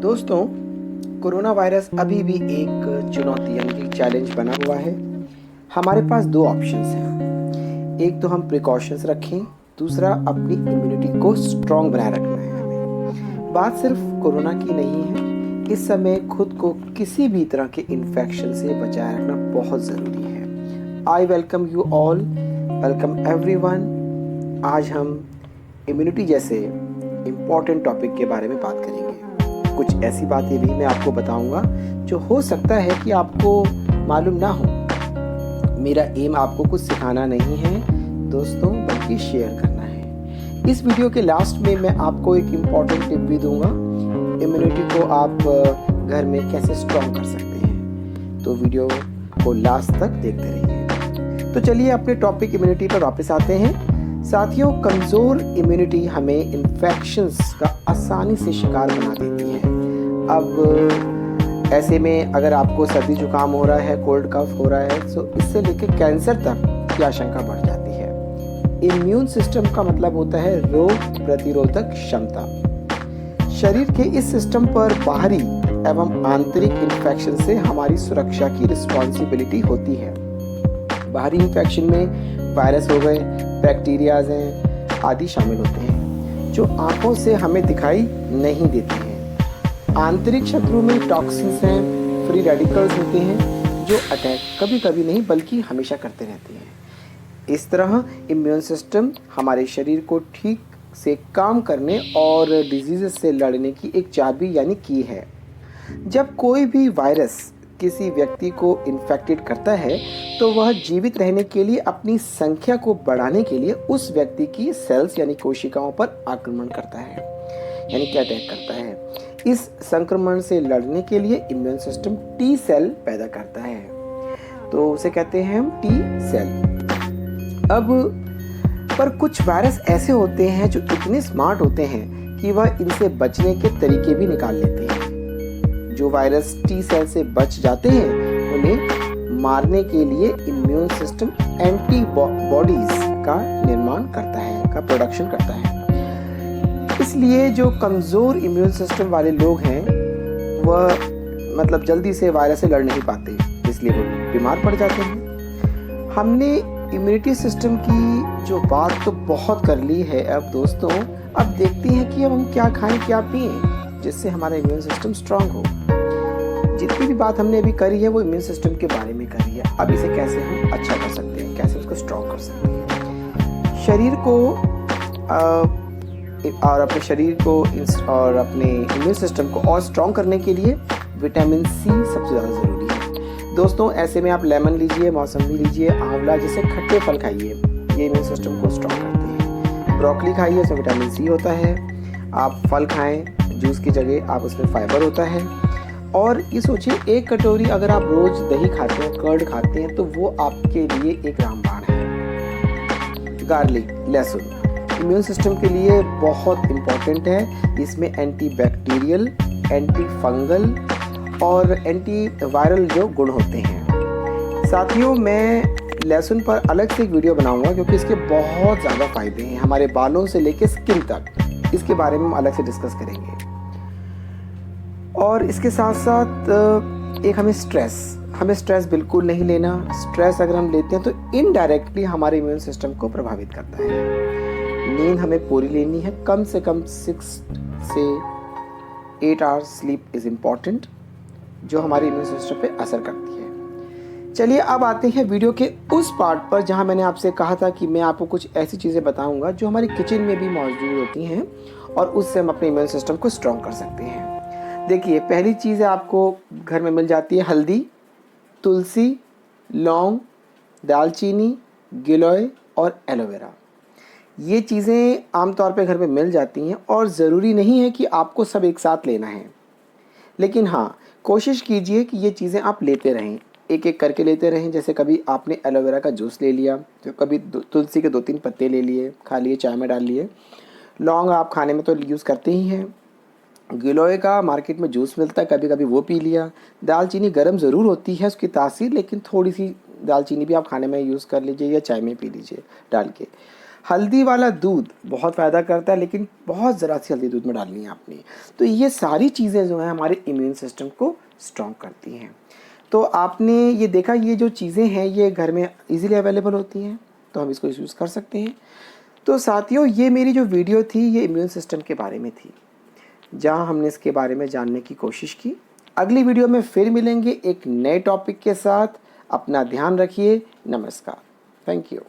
दोस्तों, corona virus अभी भी एक चुनौती यानी कि चैलेंज बना हुआ है। हमारे पास दो ऑप्शंस हैं। एक तो हम प्रिकॉशंस रखें, दूसरा अपनी इम्यूनिटी को स्ट्रॉन्ग बनाए रखना है हमें। बात सिर्फ कोरोना की नहीं है। इस समय खुद को किसी भी तरह के इन्फेक्शन से बचाए रखना बहुत ज़रूरी है। I welcome you all, welcome everyone. आज हम इम्यूनिटी जैसे इम्पॉर्टेंट टॉपिक के बारे में बात करेंगे। कुछ ऐसी बातें भी मैं आपको बताऊंगा जो हो सकता है कि आपको मालूम ना हो। मेरा एम आपको कुछ सिखाना नहीं है दोस्तों, बल्कि शेयर करना है। इस वीडियो के लास्ट में मैं आपको एक इम्पॉर्टेंट टिप भी दूंगा, इम्यूनिटी को आप घर में कैसे स्ट्रॉन्ग कर सकते हैं। तो वीडियो को लास्ट तक देखते रहिए। तो चलिए अपने टॉपिक इम्यूनिटी पर वापस आते हैं। साथियों, कमज़ोर इम्यूनिटी हमें इन्फेक्शंस का आसानी से शिकार बना देती है। अब ऐसे में अगर आपको सर्दी जुकाम हो रहा है, कोल्ड कफ हो रहा है, तो इससे लेकर कैंसर तक की आशंका बढ़ जाती है। इम्यून सिस्टम का मतलब होता है रोग प्रतिरोधक क्षमता। शरीर के इस सिस्टम पर बाहरी एवं आंतरिक इन्फेक्शन से हमारी सुरक्षा की रिस्पॉन्सिबिलिटी होती है। बाहरी इन्फेक्शन में वायरस हो गए, बैक्टीरियाज हैं आदि शामिल होते हैं जो आंखों से हमें दिखाई नहीं देते हैं। आंतरिक शत्रु में टॉक्सिन्स हैं, फ्री रेडिकल्स होते हैं जो अटैक कभी कभी नहीं बल्कि हमेशा करते रहते हैं। इस तरह इम्यून सिस्टम हमारे शरीर को ठीक से काम करने और डिजीज़ से लड़ने की एक चाबी यानी की है। जब कोई भी वायरस किसी व्यक्ति को इन्फेक्टेड करता है तो वह जीवित रहने के लिए अपनी संख्या को बढ़ाने के लिए उस व्यक्ति की सेल्स यानी कोशिकाओं पर आक्रमण करता है, यानी कि अटैक करता है। इस संक्रमण से लड़ने के लिए इम्यून सिस्टम टी सेल पैदा करता है, तो उसे कहते हैं हम टी सेल। अब पर कुछ वायरस ऐसे होते हैं जो इतने स्मार्ट होते हैं कि वह इनसे बचने के तरीके भी निकाल लेते हैं। जो वायरस टी सेल से बच जाते हैं उन्हें मारने के लिए इम्यून सिस्टम एंटीबॉडीज का निर्माण करता है, का प्रोडक्शन करता है। इसलिए जो कमज़ोर इम्यून सिस्टम वाले लोग हैं वह जल्दी से वायरस से लड़ नहीं पाते, इसलिए वो बीमार पड़ जाते हैं। हमने इम्यूनिटी सिस्टम की जो बात तो बहुत कर ली है। अब दोस्तों, अब देखते हैं कि अब हम क्या खाएं क्या पिएं जिससे हमारा इम्यून सिस्टम स्ट्रांग हो। जितनी भी बात हमने अभी करी है वो इम्यून सिस्टम के बारे में करी है। अब इसे कैसे हम अच्छा कर सकते हैं, कैसे उसको स्ट्रांग कर सकते हैं। शरीर को और अपने शरीर को और अपने इम्यून सिस्टम को और स्ट्रांग करने के लिए विटामिन सी सबसे ज़्यादा ज़रूरी है। दोस्तों, ऐसे में आप लेमन लीजिए, मौसमी लीजिए, आंवला जैसे खट्टे फल खाइए, ये इम्यून सिस्टम को स्ट्रांग करते हैं। ब्रोकली खाइए, उसमें विटामिन सी होता है। आप फल खाएं जूस की जगह, आप उसमें फाइबर होता है। और ये सोचिए, एक कटोरी अगर आप रोज़ दही खाते हैं, कर्ड खाते हैं, तो वो आपके लिए एक रामबाण है। गार्लिक, लहसुन इम्यून सिस्टम के लिए बहुत इम्पॉर्टेंट है। इसमें एंटी बैक्टीरियल, एंटी फंगल और एंटी वायरल जो गुण होते हैं। साथियों, मैं लहसुन पर अलग से एक वीडियो बनाऊंगा क्योंकि इसके बहुत ज़्यादा फायदे हैं, हमारे बालों से लेकर स्किन तक। इसके बारे में हम अलग से डिस्कस करेंगे। और इसके साथ साथ एक हमें स्ट्रेस बिल्कुल नहीं लेना। स्ट्रेस अगर हम लेते हैं तो इनडायरेक्टली हमारे इम्यून सिस्टम को प्रभावित करता है। नींद हमें पूरी लेनी है, कम से कम 6 से 8 आवर्स स्लीप इज़ इम्पॉर्टेंट, जो हमारे इम्यून सिस्टम पे असर करती है। चलिए अब आते हैं वीडियो के उस पार्ट पर जहां मैंने आपसे कहा था कि मैं आपको कुछ ऐसी चीज़ें बताऊंगा जो हमारे किचन में भी मौजूद होती हैं और उससे हम अपने इम्यून सिस्टम को स्ट्रॉन्ग कर सकते हैं। देखिए, पहली चीज़ है आपको घर में मिल जाती है हल्दी, तुलसी, लौंग, दालचीनी, गिलोय और एलोवेरा। ये चीज़ें आमतौर पे घर में मिल जाती हैं और ज़रूरी नहीं है कि आपको सब एक साथ लेना है, लेकिन हाँ, कोशिश कीजिए कि ये चीज़ें आप लेते रहें, एक एक करके लेते रहें। जैसे कभी आपने एलोवेरा का जूस ले लिया, तो कभी तुलसी के 2-3 पत्ते ले लिए, खा लिए, चाय में डाल लिए। लौंग आप खाने में तो यूज़ करते ही हैं। गिलोय का मार्केट में जूस मिलता है, कभी कभी वो पी लिया। दालचीनी गर्म ज़रूर होती है उसकी तासीर, लेकिन थोड़ी सी दालचीनी भी आप खाने में यूज़ कर लीजिए या चाय में पी लीजिए डाल के। हल्दी वाला दूध बहुत फ़ायदा करता है, लेकिन बहुत ज़रा सी हल्दी दूध में डालनी है आपने। तो ये सारी चीज़ें जो हैं हमारे इम्यून सिस्टम को स्ट्रॉन्ग करती हैं। तो आपने ये देखा, ये जो चीज़ें हैं ये घर में ईज़िली अवेलेबल होती हैं, तो हम इसको यूज़ कर सकते हैं। तो साथियों, ये मेरी जो वीडियो थी ये इम्यून सिस्टम के बारे में थी, जहाँ हमने इसके बारे में जानने की कोशिश की। अगली वीडियो में फिर मिलेंगे एक नए टॉपिक के साथ। अपना ध्यान रखिए। नमस्कार। Thank you.